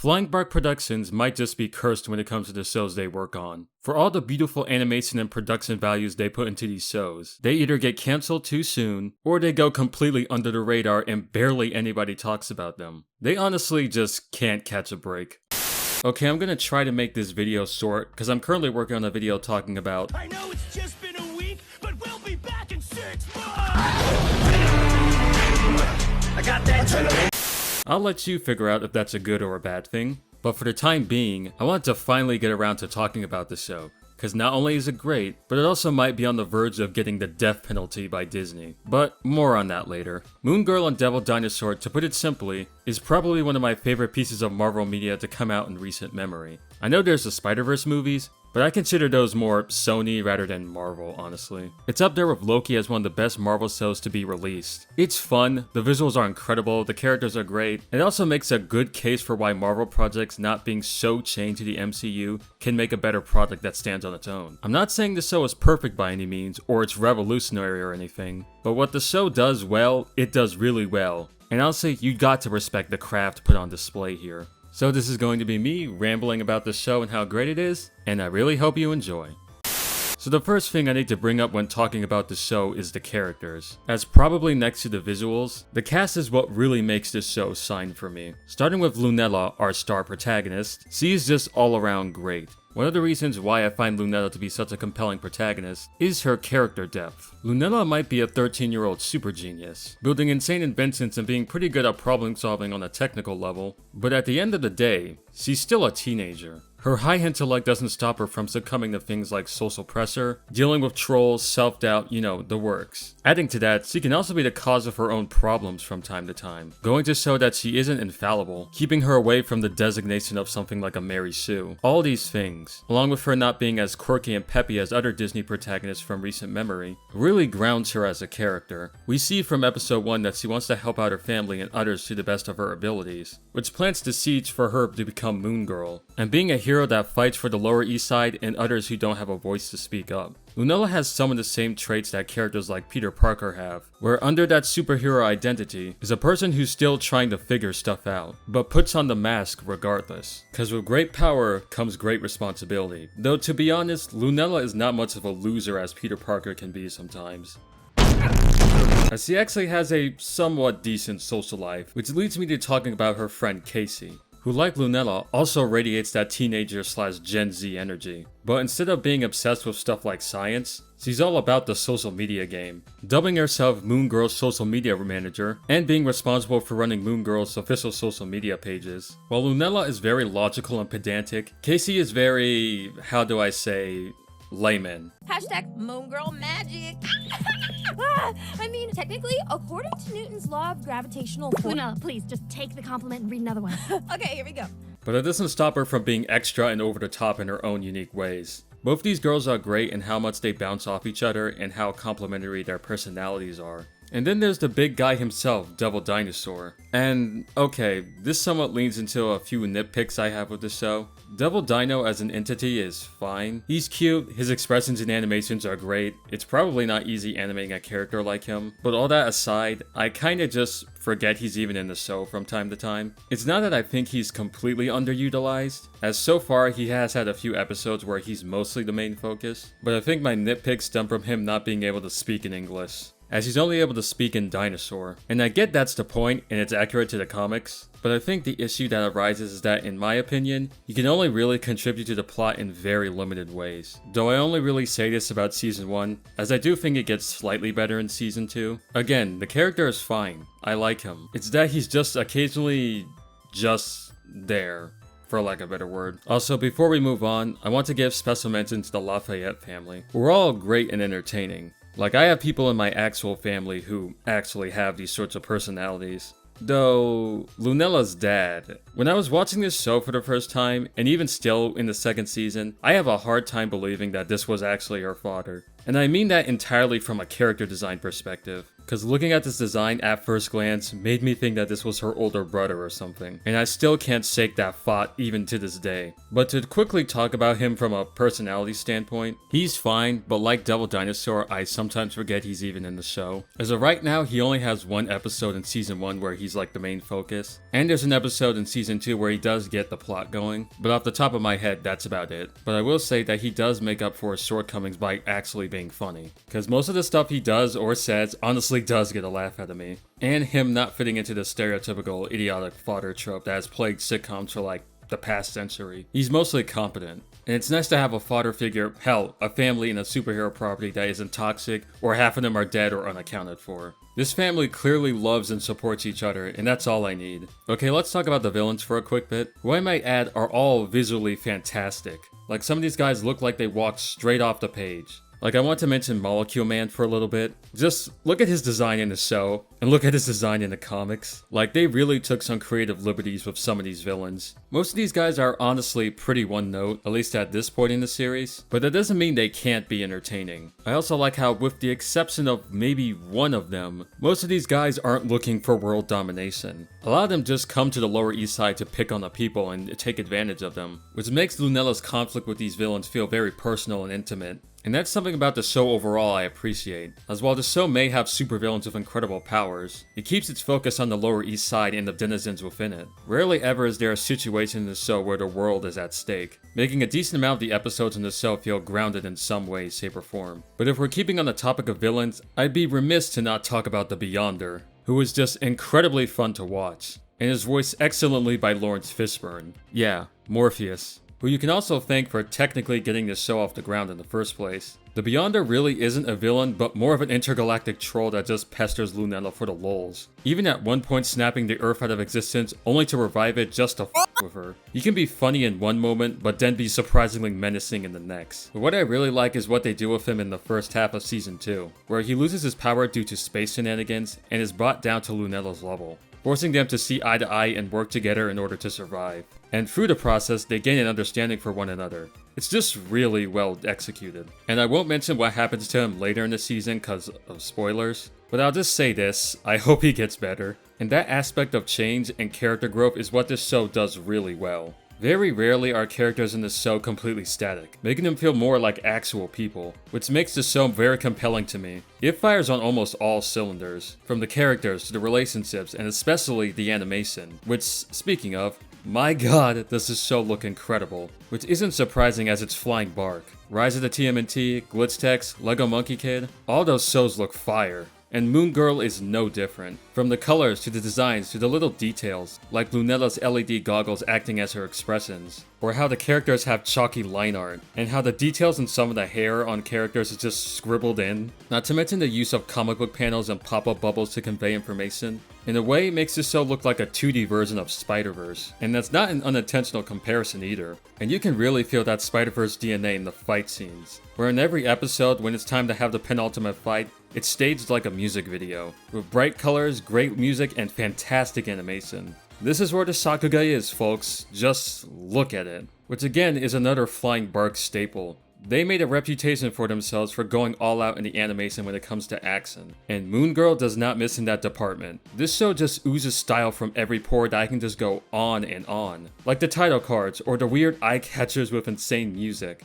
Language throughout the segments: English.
Flying Bark Productions might just be cursed when it comes to the shows they work on. For all the beautiful animation and production values they put into these shows, they either get cancelled too soon, or they go completely under the radar and barely anybody talks about them. They honestly just can't catch a break. Okay, I'm gonna try to make this video short, because I'm currently working on a video talking about... I know it's just been a week, but we'll be back in 6 months! I got that. I'll let you figure out if that's a good or a bad thing, but for the time being, I wanted to finally get around to talking about the show, because not only is it great, but it also might be on the verge of getting the death penalty by Disney. But more on that later. Moon Girl and Devil Dinosaur, to put it simply, is probably one of my favorite pieces of Marvel media to come out in recent memory. I know there's the Spider-Verse movies, but I consider those more Sony rather than Marvel, honestly. It's up there with Loki as one of the best Marvel shows to be released. It's fun, the visuals are incredible, the characters are great, and it also makes a good case for why Marvel projects not being so chained to the MCU can make a better product that stands on its own. I'm not saying the show is perfect by any means, or it's revolutionary or anything, but what the show does well, it does really well. And honestly, you got to respect the craft put on display here. So this is going to be me rambling about the show and how great it is, and I really hope you enjoy. So the first thing I need to bring up when talking about the show is the characters. As probably next to the visuals, the cast is what really makes this show shine for me. Starting with Lunella, our star protagonist, she is just all around great. One of the reasons why I find Lunella to be such a compelling protagonist is her character depth. Lunella might be a 13-year-old super genius, building insane inventions and being pretty good at problem solving on a technical level, but at the end of the day, she's still a teenager. Her high intellect doesn't stop her from succumbing to things like social pressure, dealing with trolls, self-doubt, the works. Adding to that, she can also be the cause of her own problems from time to time, going to show that she isn't infallible, keeping her away from the designation of something like a Mary Sue. All these things, along with her not being as quirky and peppy as other Disney protagonists from recent memory, really grounds her as a character. We see from episode 1 that she wants to help out her family and others to the best of her abilities, which plants the seeds for her to become Moon Girl, and being a hero that fights for the Lower East Side and others who don't have a voice to speak up. Lunella has some of the same traits that characters like Peter Parker have, where under that superhero identity is a person who's still trying to figure stuff out, but puts on the mask regardless. Cause with great power comes great responsibility. Though to be honest, Lunella is not much of a loser as Peter Parker can be sometimes. As she actually has a somewhat decent social life, which leads me to talking about her friend Casey, who like Lunella also radiates that teenager/Gen Z energy. But instead of being obsessed with stuff like science, she's all about the social media game, dubbing herself Moon Girl's social media manager and being responsible for running Moon Girl's official social media pages. While Lunella is very logical and pedantic, Casey is very, layman. Hashtag Moon Girl magic. Technically, according to Newton's law of gravitational force... Luna, please, just take the compliment and read another one. Okay, here we go. But it doesn't stop her from being extra and over the top in her own unique ways. Both these girls are great in how much they bounce off each other and how complementary their personalities are. And then there's the big guy himself, Devil Dinosaur. And, okay, this somewhat leans into a few nitpicks I have with the show. Devil Dino as an entity is fine. He's cute, his expressions and animations are great. It's probably not easy animating a character like him, but all that aside, I kinda just forget he's even in the show from time to time. It's not that I think he's completely underutilized, as so far he has had a few episodes where he's mostly the main focus, but I think my nitpicks stem from him not being able to speak in English, as he's only able to speak in Dinosaur. And I get that's the point, and it's accurate to the comics, but I think the issue that arises is that, in my opinion, you can only really contribute to the plot in very limited ways. Though I only really say this about Season 1, as I do think it gets slightly better in Season 2. Again, the character is fine, I like him. It's that he's just occasionally just there, for lack of a better word. Also, before we move on, I want to give special mention to the Lafayette family. We're all great and entertaining. Like, I have people in my actual family who actually have these sorts of personalities. Though, Lunella's dad. When I was watching this show for the first time, and even still in the second season, I have a hard time believing that this was actually her father. And I mean that entirely from a character design perspective. Cause looking at this design at first glance made me think that this was her older brother or something, and I still can't shake that thought even to this day. But to quickly talk about him from a personality standpoint, he's fine, but like Devil Dinosaur, I sometimes forget he's even in the show. As of right now, he only has one episode in season 1 where he's like the main focus, and there's an episode in season 2 where he does get the plot going, but off the top of my head, that's about it. But I will say that he does make up for his shortcomings by actually being funny, cause most of the stuff he does or says honestly does get a laugh out of me. And him not fitting into the stereotypical idiotic fodder trope that has plagued sitcoms for like the past century. He's mostly competent, and it's nice to have a fodder figure, hell, a family in a superhero property that isn't toxic, or half of them are dead or unaccounted for. This family clearly loves and supports each other, and that's all I need. Okay, let's talk about the villains for a quick bit, who I might add are all visually fantastic. Like, some of these guys look like they walked straight off the page. Like, I want to mention Molecule Man for a little bit. Just look at his design in the show, and look at his design in the comics. Like, they really took some creative liberties with some of these villains. Most of these guys are honestly pretty one note, at least at this point in the series, but that doesn't mean they can't be entertaining. I also like how, with the exception of maybe one of them, most of these guys aren't looking for world domination. A lot of them just come to the Lower East Side to pick on the people and take advantage of them, which makes Lunella's conflict with these villains feel very personal and intimate. And that's something about the show overall I appreciate, as while the show may have supervillains with incredible powers, it keeps its focus on the Lower East Side and the denizens within it. Rarely ever is there a situation in the show where the world is at stake, making a decent amount of the episodes in the show feel grounded in some way, shape, or form. But if we're keeping on the topic of villains, I'd be remiss to not talk about the Beyonder, who is just incredibly fun to watch, and is voiced excellently by Lawrence Fishburne. Yeah, Morpheus, who you can also thank for technically getting this show off the ground in the first place. The Beyonder really isn't a villain, but more of an intergalactic troll that just pesters Lunella for the lulz. Even at one point snapping the Earth out of existence, only to revive it just to f with her. He can be funny in one moment, but then be surprisingly menacing in the next. But what I really like is what they do with him in the first half of season 2, where he loses his power due to space shenanigans, and is brought down to Lunella's level, forcing them to see eye to eye and work together in order to survive. And through the process, they gain an understanding for one another. It's just really well executed. And I won't mention what happens to him later in the season because of spoilers, but I'll just say this, I hope he gets better. And that aspect of change and character growth is what this show does really well. Very rarely are characters in this show completely static, making them feel more like actual people, which makes the show very compelling to me. It fires on almost all cylinders, from the characters to the relationships and especially the animation, which, speaking of, my god, does this show look incredible, which isn't surprising as it's flying bark. Rise of the TMNT, Glitch Techs, Lego Monkey Kid, all those shows look fire. And Moon Girl is no different. From the colors to the designs to the little details, like Lunella's LED goggles acting as her expressions, or how the characters have chalky line art, and how the details in some of the hair on characters is just scribbled in. Not to mention the use of comic book panels and pop-up bubbles to convey information. In a way, it makes this show look like a 2D version of Spider-Verse, and that's not an unintentional comparison either. And you can really feel that Spider-Verse DNA in the fight scenes, where in every episode, when it's time to have the penultimate fight, it's staged like a music video, with bright colors, great music, and fantastic animation. This is where the Sakuga is, folks. Just look at it. Which again is another Flying Bark staple. They made a reputation for themselves for going all out in the animation when it comes to action, and Moon Girl does not miss in that department. This show just oozes style from every pore that I can just go on and on, like the title cards or the weird eye catchers with insane music.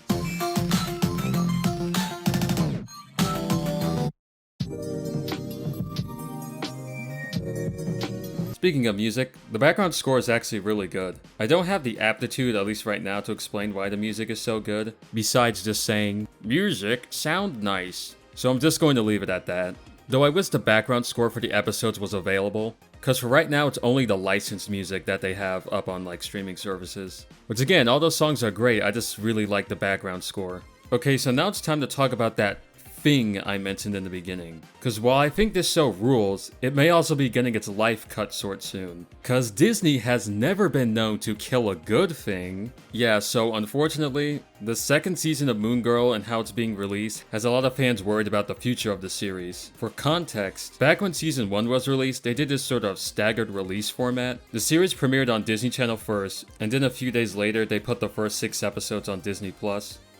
Speaking of music, the background score is actually really good. I don't have the aptitude, at least right now, to explain why the music is so good, besides just saying, music sound nice. So I'm just going to leave it at that. Though I wish the background score for the episodes was available, cause for right now it's only the licensed music that they have up on like streaming services. Which again, all those songs are great, I just really like the background score. Okay, so now it's time to talk about that thing I mentioned in the beginning. Cause while I think this show rules, it may also be getting its life cut short soon. Cause Disney has never been known to kill a good thing. Yeah, so unfortunately, the second season of Moon Girl and how it's being released has a lot of fans worried about the future of the series. For context, back when season 1 was released, they did this sort of staggered release format. The series premiered on Disney Channel first, and then a few days later they put the first 6 episodes on Disney+.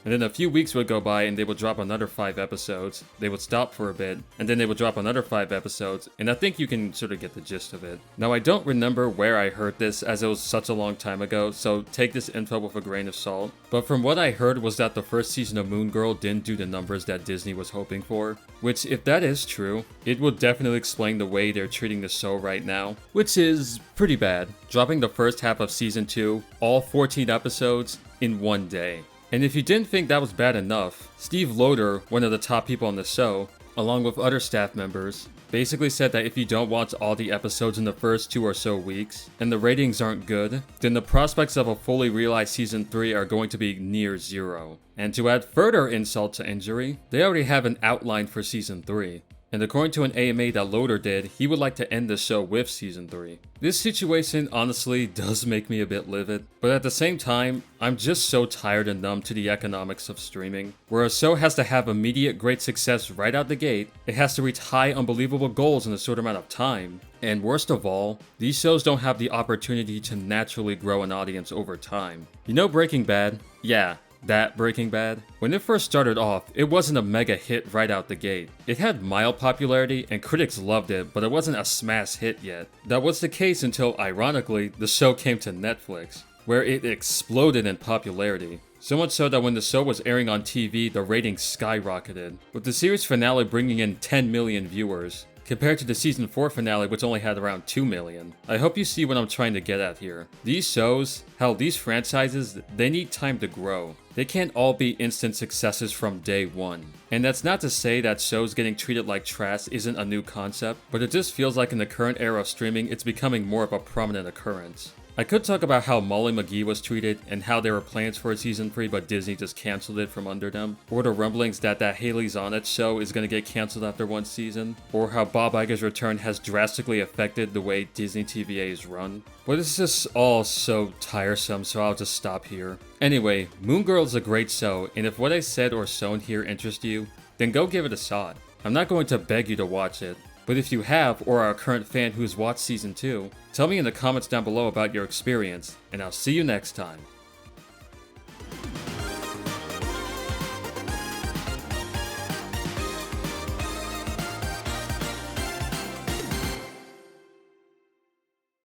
and then a few weeks would go by and they would drop another 5 episodes, they would stop for a bit, and then they would drop another 5 episodes, and I think you can sort of get the gist of it. Now I don't remember where I heard this as it was such a long time ago, so take this info with a grain of salt, but from what I heard was that the first season of Moon Girl didn't do the numbers that Disney was hoping for, which if that is true, it would definitely explain the way they're treating the show right now, which is pretty bad. Dropping the first half of season 2, all 14 episodes, in one day. And if you didn't think that was bad enough, Steve Loader, one of the top people on the show, along with other staff members, basically said that if you don't watch all the episodes in the first 2 or so weeks, and the ratings aren't good, then the prospects of a fully realized season 3 are going to be near zero. And to add further insult to injury, they already have an outline for season 3. And according to an AMA that Loader did, he would like to end the show with season 3. This situation honestly does make me a bit livid, but at the same time, I'm just so tired and numb to the economics of streaming, where a show has to have immediate great success right out the gate, it has to reach high unbelievable goals in a short amount of time, and worst of all, these shows don't have the opportunity to naturally grow an audience over time. You know Breaking Bad? Yeah. That Breaking Bad? When it first started off, it wasn't a mega hit right out the gate. It had mild popularity and critics loved it, but it wasn't a smash hit yet. That was the case until, ironically, the show came to Netflix, where it exploded in popularity. So much so that when the show was airing on TV, the ratings skyrocketed, with the series finale bringing in 10 million viewers, compared to the season 4 finale which only had around 2 million. I hope you see what I'm trying to get at here. These shows, hell, these franchises, they need time to grow. They can't all be instant successes from day one. And that's not to say that shows getting treated like trash isn't a new concept, but it just feels like in the current era of streaming, it's becoming more of a prominent occurrence. I could talk about how Molly McGee was treated and how there were plans for a season 3 but Disney just cancelled it from under them, or the rumblings that Haley's On It show is going to get cancelled after one season, or how Bob Iger's return has drastically affected the way Disney TVA is run. But it's just all so tiresome, so I'll just stop here. Anyway, Moon Girl is a great show, and if what I said or shown here interests you, then go give it a shot. I'm not going to beg you to watch it, but if you have, or are a current fan who's watched season 2, tell me in the comments down below about your experience, and I'll see you next time.